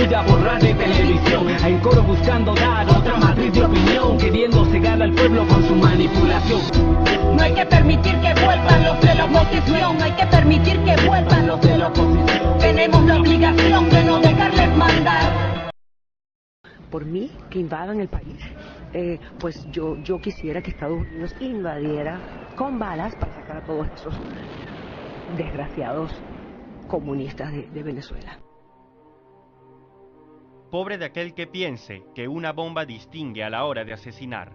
bulla por radio y televisión, en coro buscando dar otra matriz de opinión, queriendo cegar al pueblo con su manipulación. No hay que permitir que vuelvan los de la oposición, hay que permitir que vuelvan los de la oposición. Tenemos la obligación de no dejarles mandar. Por mí, que invadan el país, pues yo quisiera que Estados Unidos invadiera con balas para sacar a todos esos desgraciados comunistas de Venezuela. Pobre de aquel que piense que una bomba distingue a la hora de asesinar.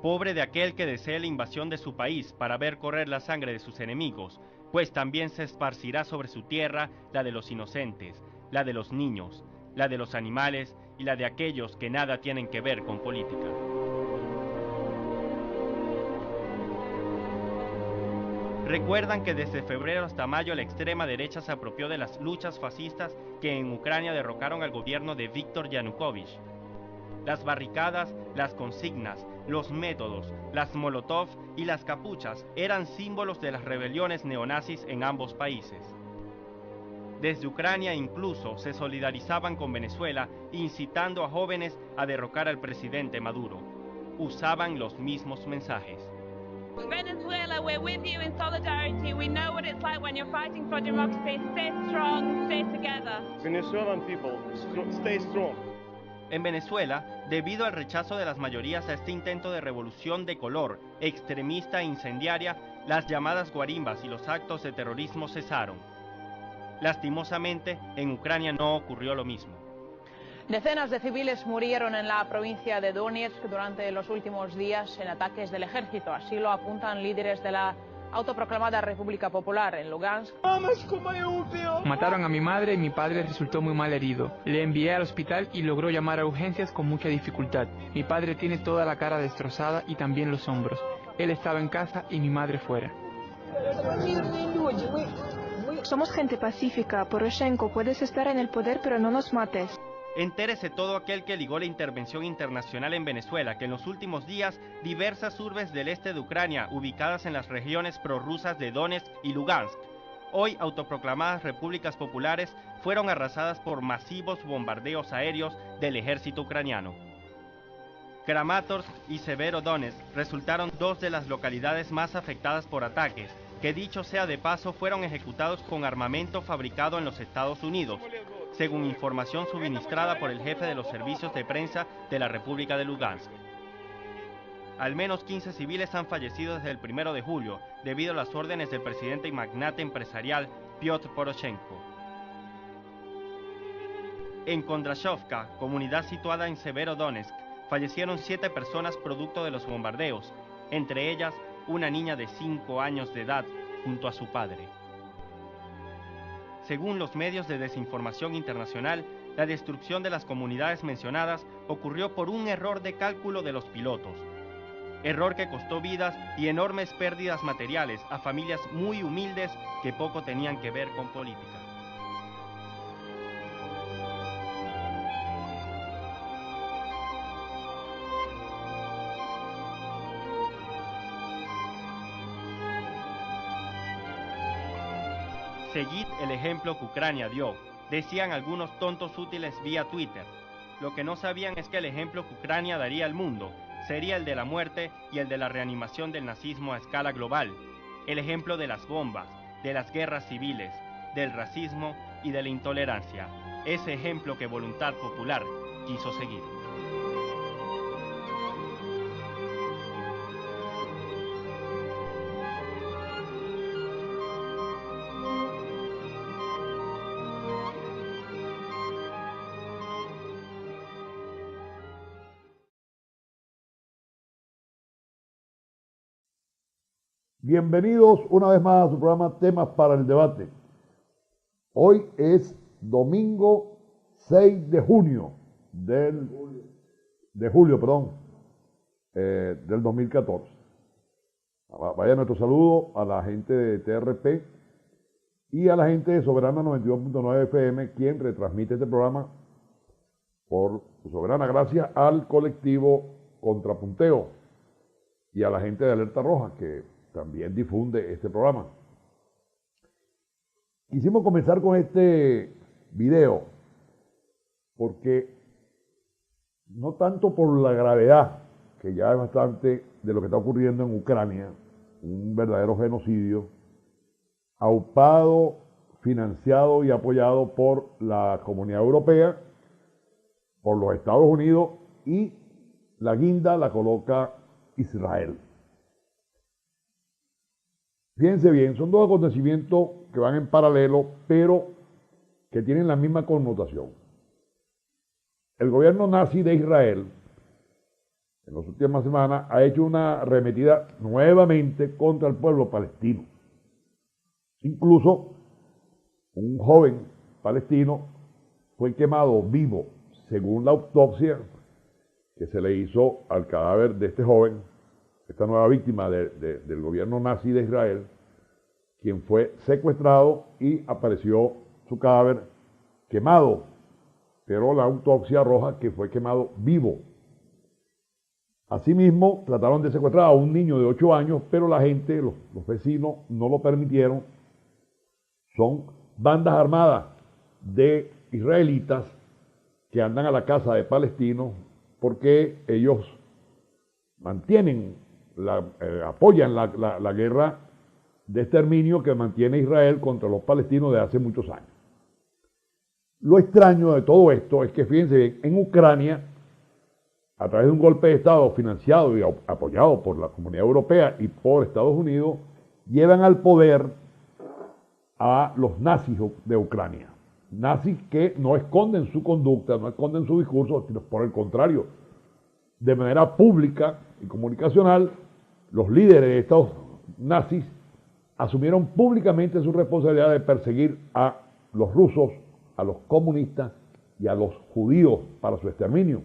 Pobre de aquel que desee la invasión de su país para ver correr la sangre de sus enemigos, pues también se esparcirá sobre su tierra la de los inocentes, la de los niños, la de los animales y la de aquellos que nada tienen que ver con política. Recuerdan que desde febrero hasta mayo la extrema derecha se apropió de las luchas fascistas que en Ucrania derrocaron al gobierno de Víktor Yanukovych. Las barricadas, las consignas, los métodos, las molotov y las capuchas eran símbolos de las rebeliones neonazis en ambos países. Desde Ucrania incluso se solidarizaban con Venezuela, incitando a jóvenes a derrocar al presidente Maduro. Usaban los mismos mensajes. Venezuela, we're with you in solidarity. We know what it's like when you're fighting for democracy. Stay strong, stay together. Venezuelan people, stay strong. En Venezuela, debido al rechazo de las mayorías a este intento de revolución de color, extremista e incendiaria, las llamadas guarimbas y los actos de terrorismo cesaron. Lastimosamente, en Ucrania no ocurrió lo mismo. Decenas de civiles murieron en la provincia de Donetsk durante los últimos días en ataques del ejército. Así lo apuntan líderes de la autoproclamada República Popular en Lugansk. Mataron a mi madre y mi padre resultó muy mal herido. Le envié al hospital y logró llamar a urgencias con mucha dificultad. Mi padre tiene toda la cara destrozada y también los hombros. Él estaba en casa y mi madre fuera. Somos gente pacífica. Poroshenko, puedes estar en el poder, pero no nos mates. Entérese todo aquel que ligó la intervención internacional en Venezuela, que en los últimos días diversas urbes del este de Ucrania, ubicadas en las regiones prorrusas de Donetsk y Lugansk, hoy autoproclamadas repúblicas populares, fueron arrasadas por masivos bombardeos aéreos del ejército ucraniano. Kramatorsk y Severodonetsk resultaron dos de las localidades más afectadas por ataques, que dicho sea de paso fueron ejecutados con armamento fabricado en los Estados Unidos, según información suministrada por el jefe de los servicios de prensa de la República de Lugansk. Al menos 15 civiles han fallecido desde el 1 de julio, debido a las órdenes del presidente y magnate empresarial Piotr Poroshenko. En Kondrashovka, comunidad situada en Severodonetsk, fallecieron 7 personas producto de los bombardeos, entre ellas una niña de 5 años de edad junto a su padre. Según los medios de desinformación internacional, la destrucción de las comunidades mencionadas ocurrió por un error de cálculo de los pilotos. Error que costó vidas y enormes pérdidas materiales a familias muy humildes que poco tenían que ver con política. Seguid el ejemplo que Ucrania dio, decían algunos tontos útiles vía Twitter. Lo que no sabían es que el ejemplo que Ucrania daría al mundo sería el de la muerte y el de la reanimación del nazismo a escala global, el ejemplo de las bombas, de las guerras civiles, del racismo y de la intolerancia, ese ejemplo que Voluntad Popular quiso seguir. Bienvenidos una vez más a su programa Temas para el Debate. Hoy es domingo 6 de junio del 2014. Vaya nuestro saludo a la gente de TRP y a la gente de Soberana 92.9 FM, quien retransmite este programa por su soberana gracia al colectivo Contrapunteo y a la gente de Alerta Roja, que también difunde este programa. Quisimos comenzar con este video porque no tanto por la gravedad, que ya es bastante de lo que está ocurriendo en Ucrania, un verdadero genocidio, aupado, financiado y apoyado por la Comunidad Europea, por los Estados Unidos, y la guinda la coloca Israel. Fíjense bien, son dos acontecimientos que van en paralelo, pero que tienen la misma connotación. El gobierno nazi de Israel, en las últimas semanas, ha hecho una arremetida nuevamente contra el pueblo palestino. Incluso un joven palestino fue quemado vivo, según la autopsia que se le hizo al cadáver de este joven, esta nueva víctima del gobierno nazi de Israel, quien fue secuestrado y apareció su cadáver quemado, pero la autopsia arroja que fue quemado vivo. Asimismo, trataron de secuestrar a un niño de 8 años, pero la gente, los vecinos, no lo permitieron. Son bandas armadas de israelitas que andan a la casa de palestinos porque ellos mantienen, apoyan la guerra de exterminio que mantiene Israel contra los palestinos desde hace muchos años. Lo extraño de todo esto es que, fíjense bien, en Ucrania, a través de un golpe de Estado financiado y apoyado por la Comunidad Europea y por Estados Unidos, llevan al poder a los nazis de Ucrania. Nazis que no esconden su conducta, no esconden su discurso, sino por el contrario, de manera pública y comunicacional, los líderes de estos nazis asumieron públicamente su responsabilidad de perseguir a los rusos, a los comunistas y a los judíos para su exterminio.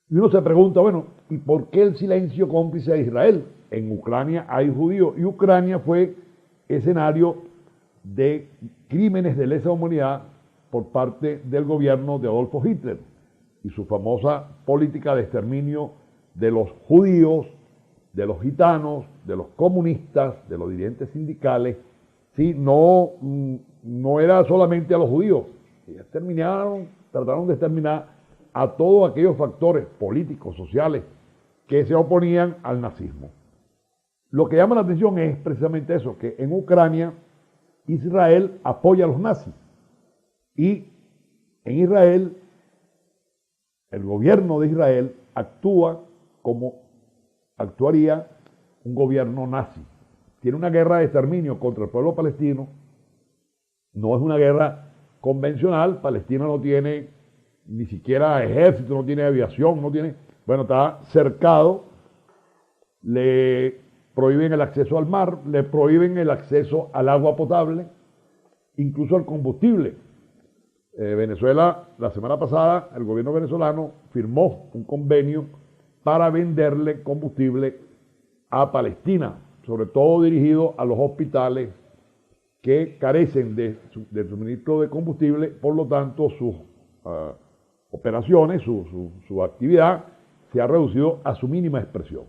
Y uno se pregunta, bueno, ¿y por qué el silencio cómplice de Israel? En Ucrania hay judíos y Ucrania fue escenario de crímenes de lesa humanidad por parte del gobierno de Adolfo Hitler y su famosa política de exterminio de los judíos, de los gitanos, de los comunistas, de los dirigentes sindicales. Sí, no era solamente a los judíos, ellos trataron de exterminar a todos aquellos factores políticos, sociales, que se oponían al nazismo. Lo que llama la atención es precisamente eso, que en Ucrania Israel apoya a los nazis y en Israel el gobierno de Israel actúa como actuaría un gobierno nazi. Tiene una guerra de exterminio contra el pueblo palestino, no es una guerra convencional, Palestina no tiene ni siquiera ejército, no tiene aviación, está cercado, le prohíben el acceso al mar, le prohíben el acceso al agua potable, incluso al combustible. Venezuela, la semana pasada, el gobierno venezolano firmó un convenio para venderle combustible a Palestina, sobre todo dirigido a los hospitales que carecen de suministro de combustible, por lo tanto sus operaciones, su actividad se ha reducido a su mínima expresión,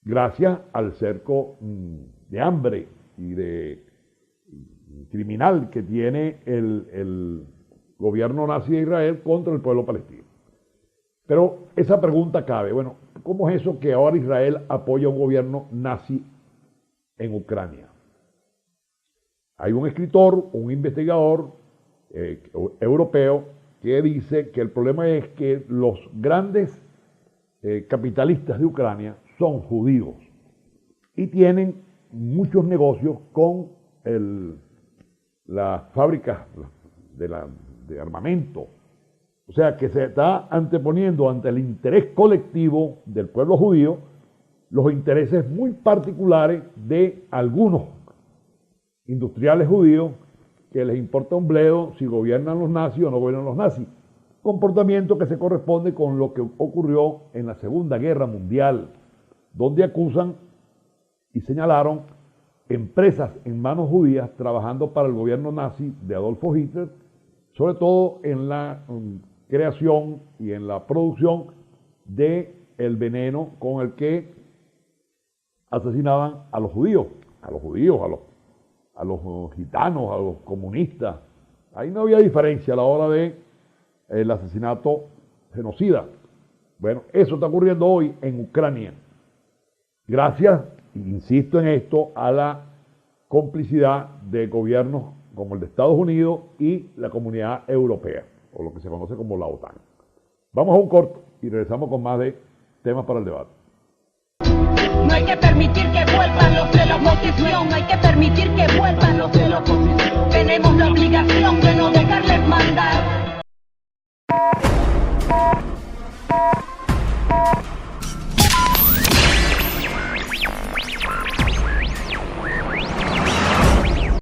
gracias al cerco de hambre y de criminal que tiene el gobierno nazi de Israel contra el pueblo palestino. Pero esa pregunta cabe, bueno, ¿cómo es eso que ahora Israel apoya a un gobierno nazi en Ucrania? Hay un escritor, un investigador europeo que dice que el problema es que los grandes capitalistas de Ucrania son judíos y tienen muchos negocios con las fábricas de armamento. O sea que se está anteponiendo ante el interés colectivo del pueblo judío los intereses muy particulares de algunos industriales judíos que les importa un bledo si gobiernan los nazis o no gobiernan los nazis. Comportamiento que se corresponde con lo que ocurrió en la Segunda Guerra Mundial, donde acusan y señalaron empresas en manos judías trabajando para el gobierno nazi de Adolfo Hitler, sobre todo en la creación y en la producción del veneno con el que asesinaban a los judíos, a los gitanos, a los comunistas, Ahí no había diferencia a la hora de el asesinato genocida. Bueno, eso está ocurriendo hoy en Ucrania. Gracias, insisto en esto, a la complicidad de gobiernos como el de Estados Unidos y la Comunidad Europea, o lo que se conoce como la OTAN. Vamos a un corto y regresamos con más de temas para el debate. No hay que permitir que vuelvan los de la oposición, hay que permitir que vuelvan los de la oposición. Tenemos la obligación